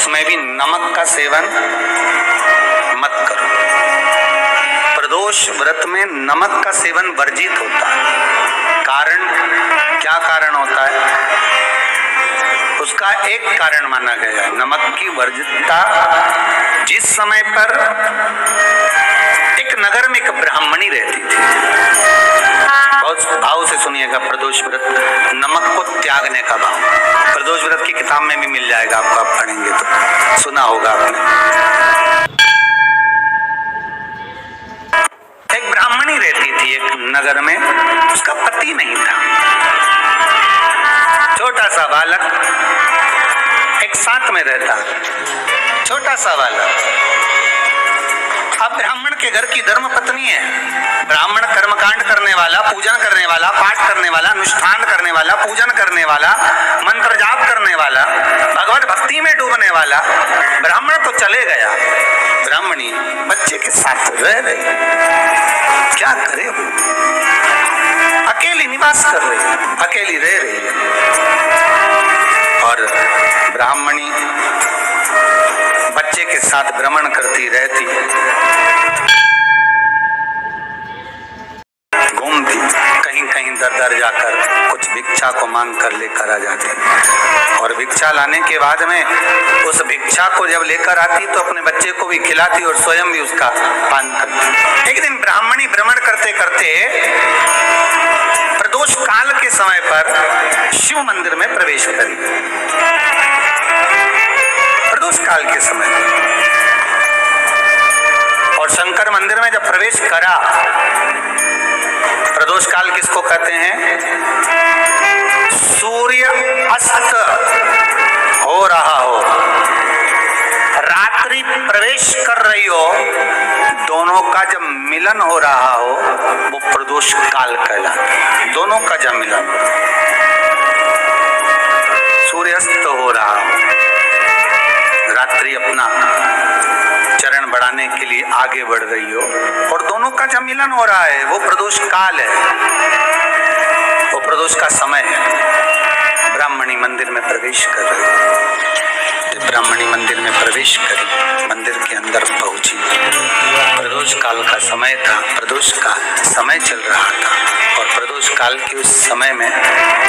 उसमें भी नमक का सेवन मत करो। प्रदोष व्रत में नमक का सेवन वर्जित होता है। कारण क्या कारण होता है? उसका एक कारण माना गया है नमक की वर्जितता। जिस समय पर एक नगर में एक ब्राह्मणी रहती थी, बहुत भाव से सुनिएगा, प्रदोष व्रत नमक को त्यागने का भाव प्रदोष व्रत की किताब में भी मिल जाएगा आपको, आप पढ़ेंगे तो सुना होगा आपने। एक ब्राह्मणी रहती थी एक नगर में, उसका पति नहीं था। छोटा सा बालक एक साथ में रहता, छोटा सा बालक। अब ब्राह्मण के घर की धर्म पत्नी है। ब्राह्मण कर्मकांड करने वाला, पूजन करने वाला, पाठ करने वाला, अनुष्ठान करने वाला, पूजन करने वाला, मंत्र जाप करने वाला, भगवत भक्ति में डूबने वाला। ब्राह्मण तो चले गया, ब्राह्मणी बच्चे के साथ रह रही। क्या करे वो? अकेली निवास कर रही, अकेली रह रही है। और ब्राह्मणी बच्चे के साथ भ्रमण करती रहती, घूमती, कहीं कहीं दर दर जाकर कुछ भिक्षा को मांग कर लेकर आ जाती। और भिक्षा लाने के बाद में उस भिक्षा को जब लेकर आती तो अपने बच्चे को भी खिलाती और स्वयं भी उसका पान करती। एक दिन ब्राह्मणी भ्रमण करते करते प्रदोष काल के समय पर शिव मंदिर में प्रवेश करी। प्रदोष काल के समय और शंकर मंदिर में जब प्रवेश करा, प्रदोष काल किसको कहते हैं? सूर्य अस्त हो रहा हो, रात्रि प्रवेश कर रही हो, दोनों का जब मिलन हो रहा हो वो प्रदोष काल कहलाता है। दोनों का जब मिलन, सूर्यास्त हो रहा हो, रात्रि अपना चरण बढ़ाने के लिए आगे बढ़ रही हो और दोनों का जब मिलन हो रहा है, वो प्रदोष काल है, वो प्रदोष का समय है। ब्राह्मणी मंदिर में प्रवेश कर रही है। ब्राह्मणी मंदिर में प्रवेश करी, मंदिर के अंदर पहुंची। प्रदोष काल का समय था, प्रदोष का समय चल रहा था। और प्रदोष काल के उस समय में,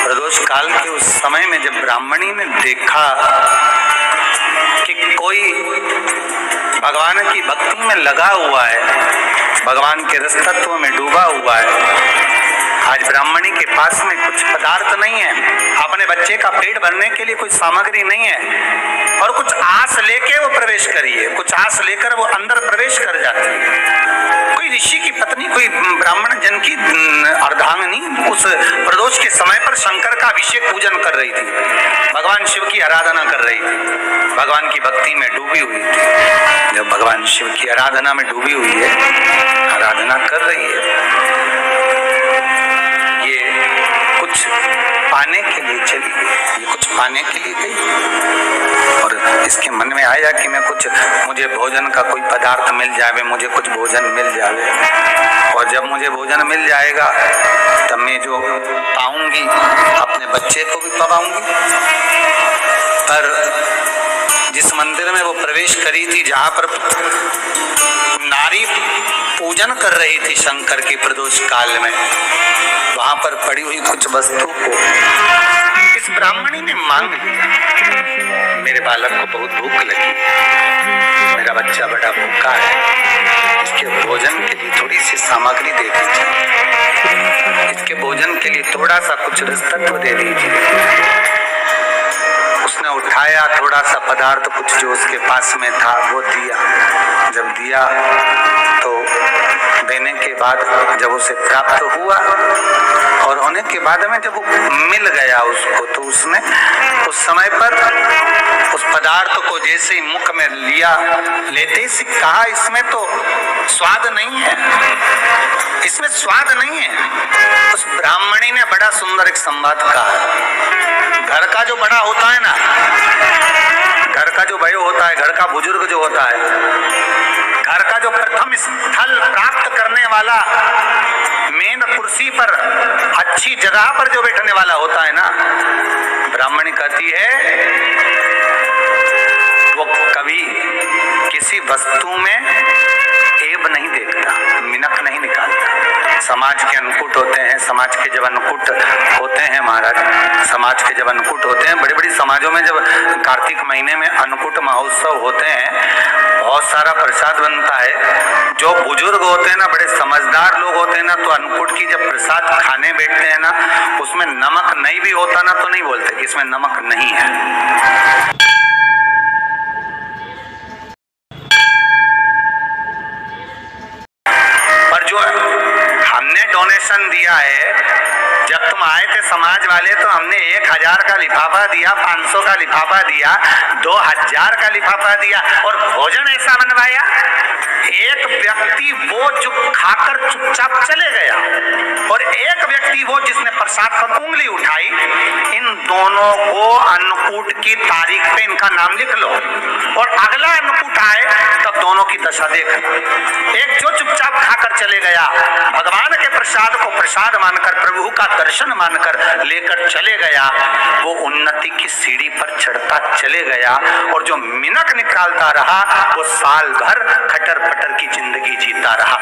प्रदोष काल के उस समय में जब ब्राह्मणी ने देखा कि कोई भगवान की भक्ति में लगा हुआ है, भगवान के रस तत्व में डूबा हुआ है, आज ब्राह्मणी के पास में कुछ पदार्थ नहीं है, अपने बच्चे का पेट भरने के लिए कोई सामग्री नहीं है, और कुछ आस लेके वो प्रवेश करी है, कुछ आस लेकर वो अंदर प्रवेश कर जाती है। कोई ऋषि की पत्नी, कोई ब्राह्मण जन की अर्धांगिनी उस प्रदोष के समय पर शंकर का अभिषेक पूजन कर रही थी, भगवान शिव की आराधना कर रही थी, भगवान की भक्ति में डूबी हुई थी। जब भगवान शिव की आराधना में डूबी हुई है, आराधना कर रही है, कुछ पाने के लिए चली गई, ये कुछ पाने के लिए गई और इसके मन में आया कि मैं कुछ, मुझे भोजन का कोई पदार्थ मिल जाए, मुझे कुछ भोजन मिल जाए, और जब मुझे भोजन मिल जाएगा तब मैं जो पाऊंगी अपने बच्चे को भी पाऊंगी। पर जिस मंदिर में वो प्रवेश करी थी, जहां पर नारी पूजन कर रही थी शंकर की प्रदोष काल में, वहां पर पड़ी हुई कुछ वस्तु को इस ब्राह्मणी ने मांग लिया। मेरे बालक को बहुत भूख लगी, मेरा बच्चा बड़ा भूखा है, इसके भोजन के लिए थोड़ी सी सामग्री दे दीजिए, इसके भोजन के लिए थोड़ा सा कुछ रसतत्व दे दीजिए। उसने उठाया थोड़ा सा पदार्थ, कुछ जो उसके पास में था वो दिया। जब दिया तो देने के बाद जब उसे प्राप्त हुआ और होने के बाद में जब वो मिल गया उसको, तो उसने उस समय पर उस पदार्थ को जैसे ही मुख में लिया, लेते ही कहा इसमें तो स्वाद नहीं है, इसमें स्वाद नहीं है। उस ब्राह्मणी ने बड़ा सुंदर एक संवाद कहा। घर का जो बड़ा होता है ना, घर का जो भयो होता है, घर का बुजुर्ग जो होता है, घर का जो प्रथम स्थल प्राप्त करने वाला, मेन कुर्सी पर अच्छी जगह पर जो बैठने वाला होता है ना, ब्राह्मणी कहती है वो कभी किसी वस्तु में ऐब नहीं देखता, मिनक नहीं निकालता। समाज के अन्नकूट होते हैं, समाज के जब अन्नकूट होते हैं महाराज, समाज के जब अन्नकूट होते हैं, बड़ी बड़ी समाजों में जब कार्तिक महीने में अन्नकूट महोत्सव होते हैं, बहुत सारा प्रसाद बनता है। जो बुजुर्ग होते हैं ना, बड़े समझदार लोग होते हैं ना, तो अन्नकूट की जब प्रसाद खाने बैठते हैं ना, उसमें नमक नहीं भी होता ना तो नहीं बोलते कि इसमें नमक नहीं है। जो हमने डोनेशन दिया है, जब तुम आए थे समाज वाले तो हमने 1000 का लिफाफा दिया, 500 का लिफाफा दिया, 2000 का लिफाफा दिया और भोजन ऐसा बनवाया। एक व्यक्ति वो जो खाकर चुपचाप चले गया और एक व्यक्ति वो जिसने प्रसाद पर उंगली उठाई। इन दोनों को अन्नकूट की तारीख पे इनका नाम लिख लो और अगला अन्नकूट आए तब दोनों की दशा देखना। एक जो चुपचाप खाकर चले गया, भगवान के प्रसाद को प्रसाद मानकर, प्रभु का दर्शन मानकर लेकर चले गया, वो उन्नति की सीढ़ी पर चढ़ता चले गया और जो मिनक निकालता रहा वो साल भर खटर पटर की जिंदगी जीता रहा।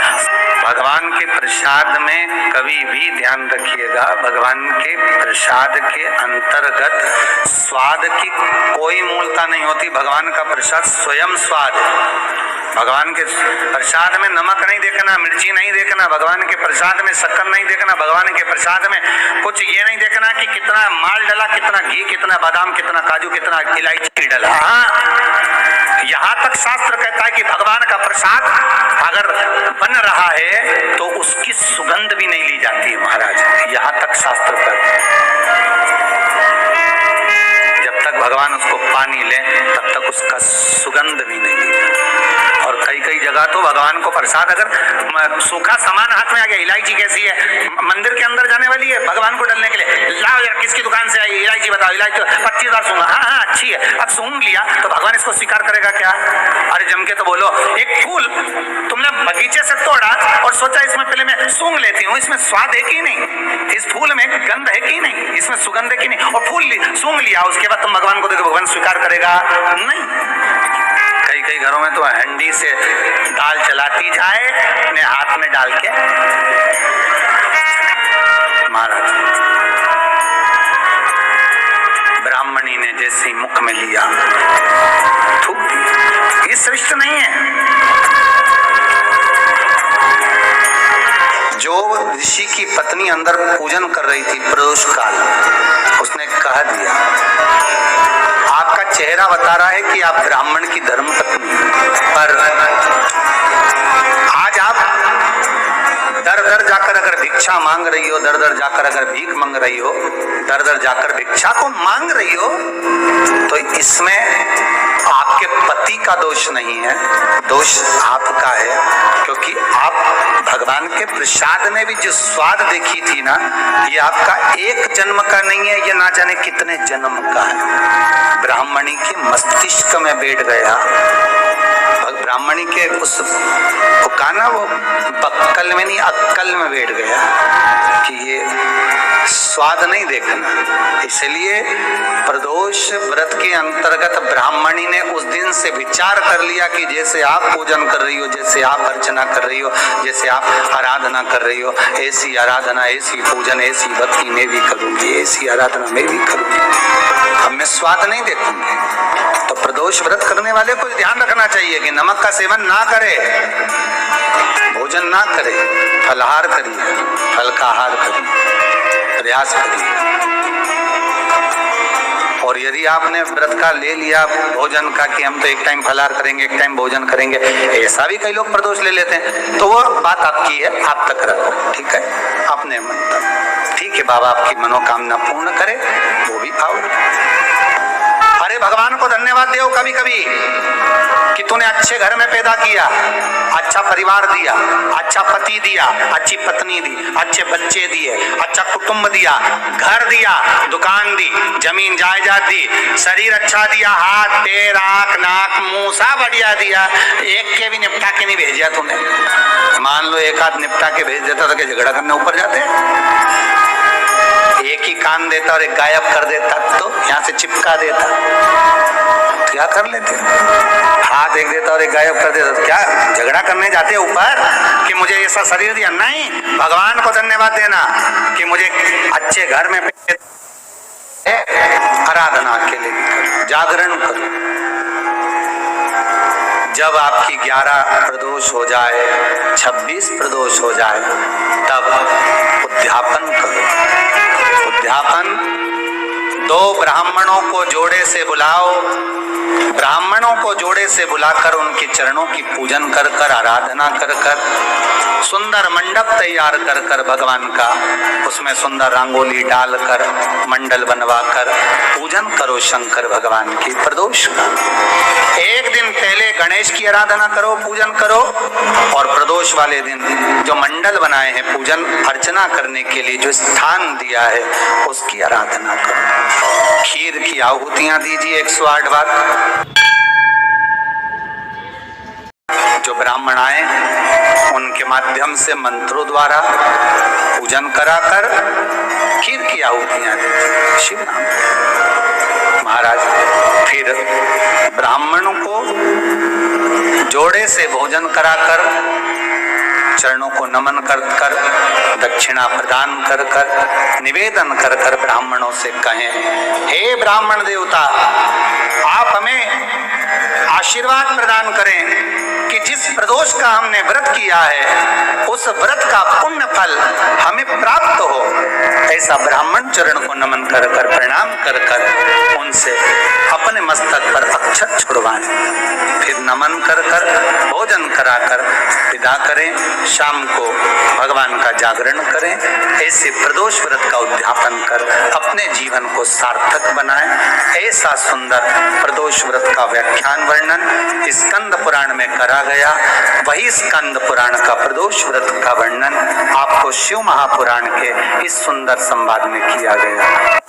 भगवान के प्रसाद में कभी भी ध्यान रखिएगा, भगवान के प्रसाद के अंतर्गत स्वाद की कोई मूलता नहीं होती। भगवान का प्रसाद स्वयं स्वाद। भगवान के प्रसाद में नमक नहीं देखना, मिर्ची नहीं देखना, भगवान के प्रसाद में शक्कर नहीं देखना, भगवान के प्रसाद में कुछ ये नहीं देखना कि कितना माल डला, कितना घी, कितना बादाम, कितना काजू, कितना इलायची डला। हाँ, यहाँ तक शास्त्र कहता है कि भगवान का प्रसाद अगर बन रहा है तो उसकी सुगंध भी नहीं ली जाती है महाराज। यहाँ तक शास्त्र कहता है जब तक भगवान उसको पानी ले तब तक उसका सुगंध भी नहीं ली। और कई कई जगह तो भगवान को प्रसाद अगर सूखा सामान हाथ में आ गया, इलायची कैसी है, मंदिर के अंदर जाने वाली है, भगवान को डालने के लिए लाओ यार, किसकी दुकान से आई इलायची बताओ, इलायची 25 बार सूंघा, हाँ हाँ अच्छी है, अब सूंघ लिया तो भगवान इसको स्वीकार करेगा क्या? अरे जम के तो बोलो। एक फूल तुमने बगीचे से तोड़ा और सोचा इसमें पहले मैं सूंघ लेती हूँ, इसमें स्वाद है कि नहीं, इस फूल में गंध है कि नहीं, इसमें सुगंध है कि नहीं, और फूल सूंघ लिया, उसके बाद तुम भगवान को देखो, भगवान स्वीकार करेगा नहीं। कई कई घरों में तो हंडी से दाल चलाती जाए अपने हाथ में डाल के। महाराज ब्राह्मणी ने जैसे मुख में लिया थूक दी, ये श्रेष्ठ नहीं है। जो ऋषि की पत्नी अंदर पूजन कर रही थी प्रदोष काल, उसने कह दिया आपका चेहरा बता रहा है कि आप ब्राह्मण की धर्म पत्नी, पर आज आप दर दर जाकर अगर भिक्षा मांग रही हो, दर दर जाकर अगर भीख मांग रही हो, दर दर जाकर भिक्षा को मांग रही हो, तो इसमें आपके पति का दोष नहीं है, दोष आपका है। क्योंकि आप भगवान के प्रसाद में भी जो स्वाद देखी थी ना, ये आपका एक जन्म का नहीं है, ये ना जाने कितने जन्म का है। ब्राह्मणी के मस्तिष्क में बैठ गया, ब्राह्मणी के उस ना वो बक्कल में नहीं अक्कल में बैठ गया कि ये स्वाद नहीं देखना। इसलिए प्रदोष व्रत के अंतर्गत ब्राह्मणी ने उस दिन से विचार कर लिया कि जैसे आप पूजन कर रही हो, जैसे आप अर्चना कर रही हो, जैसे आप आराधना कर रही हो, ऐसी आराधना, ऐसी पूजन, ऐसी भक्ति मैं भी करूंगी, ऐसी आराधना मैं भी करूंगी, अब मैं स्वाद नहीं देखूंगी। तो प्रदोष व्रत करने वाले को ध्यान रखना चाहिए कि नमक का सेवन ना करे, भोजन ना करे, फलाहार करिए, फल का आहार करिए, प्रयास करिए। और यदि आपने व्रत का ले लिया भोजन का कि हम तो एक टाइम फलाहार करेंगे, एक टाइम भोजन करेंगे, ऐसा भी कई लोग प्रदोष ले लेते हैं, तो वो बात आपकी है, आप तक रखो, ठीक है, अपने मन तक, ठीक है, बाबा आपकी मनोकामना पूर्ण करे, वो भी भाव। अरे भगवान को धन्यवाद दो कभी कभी कि तूने अच्छे घर में पैदा किया, अच्छा परिवार दिया, अच्छा पति दिया, अच्छी पत्नी दी, अच्छे बच्चे दिए, अच्छा कुटुंब दिया, घर दिया, दुकान दी, जमीन जायदाद दी, शरीर अच्छा दिया, हाथ पैर आंख नाक मुंह सब बढ़िया दिया, एक के भी निपटा के नहीं भेजा तूने। मान लो एक हाथ निपटा के भेज देता तो क्या झगड़ा करने ऊपर जाते? एक ही कान देता और एक गायब कर देता तो यहाँ से चिपका देता। क्या कर लेते, हाथ एक देता और एक गायब कर देता, क्या झगड़ा करने जाते ऊपर कि मुझे ऐसा शरीर दिया? नहीं, भगवान को धन्यवाद देना कि मुझे अच्छे घर में आराधना के लिए करो, जागरण करो। जब आपकी 11 प्रदोष हो जाए, 26 प्रदोष हो जाए, तब उद्यापन करो। उद्यापन, 2 ब्राह्मणों को जोड़े से बुलाओ, ब्राह्मणों को जोड़े से बुलाकर उनके चरणों की पूजन कर कर, आराधना कर कर, सुंदर मंडप तैयार कर कर भगवान का, उसमें सुंदर रंगोली डालकर, मंडल बनवाकर पूजन करो शंकर भगवान की प्रदोष का। एक दिन पहले गणेश की आराधना करो, पूजन करो, और प्रदोष वाले दिन जो मंडल बनाए हैं पूजन अर्चना करने के लिए, जो स्थान दिया है उसकी आराधना करो। खीर की आहुतियां दीजिए 108 बार। जो ब्राह्मण आए उनके माध्यम से मंत्रों द्वारा पूजन कराकर खीर की आहुतियां दीजिए शिव नाम। महाराज फिर ब्राह्मणों को जोड़े से भोजन कराकर, चरणों को नमन कर कर, दक्षिणा प्रदान कर कर, निवेदन कर कर ब्राह्मणों से कहें, हे ब्राह्मण देवता, आप हमें आशीर्वाद प्रदान करें कि जिस प्रदोष का हमने व्रत किया है उस व्रत का पुण्य फल हमें प्राप्त हो। ऐसा ब्राह्मण चरण को नमन कर कर, प्रणाम कर कर उनसे अपने मस्तक पर अक्षत छुड़वाएं, फिर नमन कर कर, भोजन कराकर विदा करें। शाम को भगवान का जागरण करें। ऐसे प्रदोष व्रत का उद्यापन कर अपने जीवन को सार्थक बनाएं। ऐसा सुंदर प्रदोष व्रत का व्याख्यान वर्णन स्कंद पुराण में करा गया। वही स्कंद पुराण का प्रदोष व्रत का वर्णन आपको शिव महापुराण के इस सुंदर संवाद में किया गया।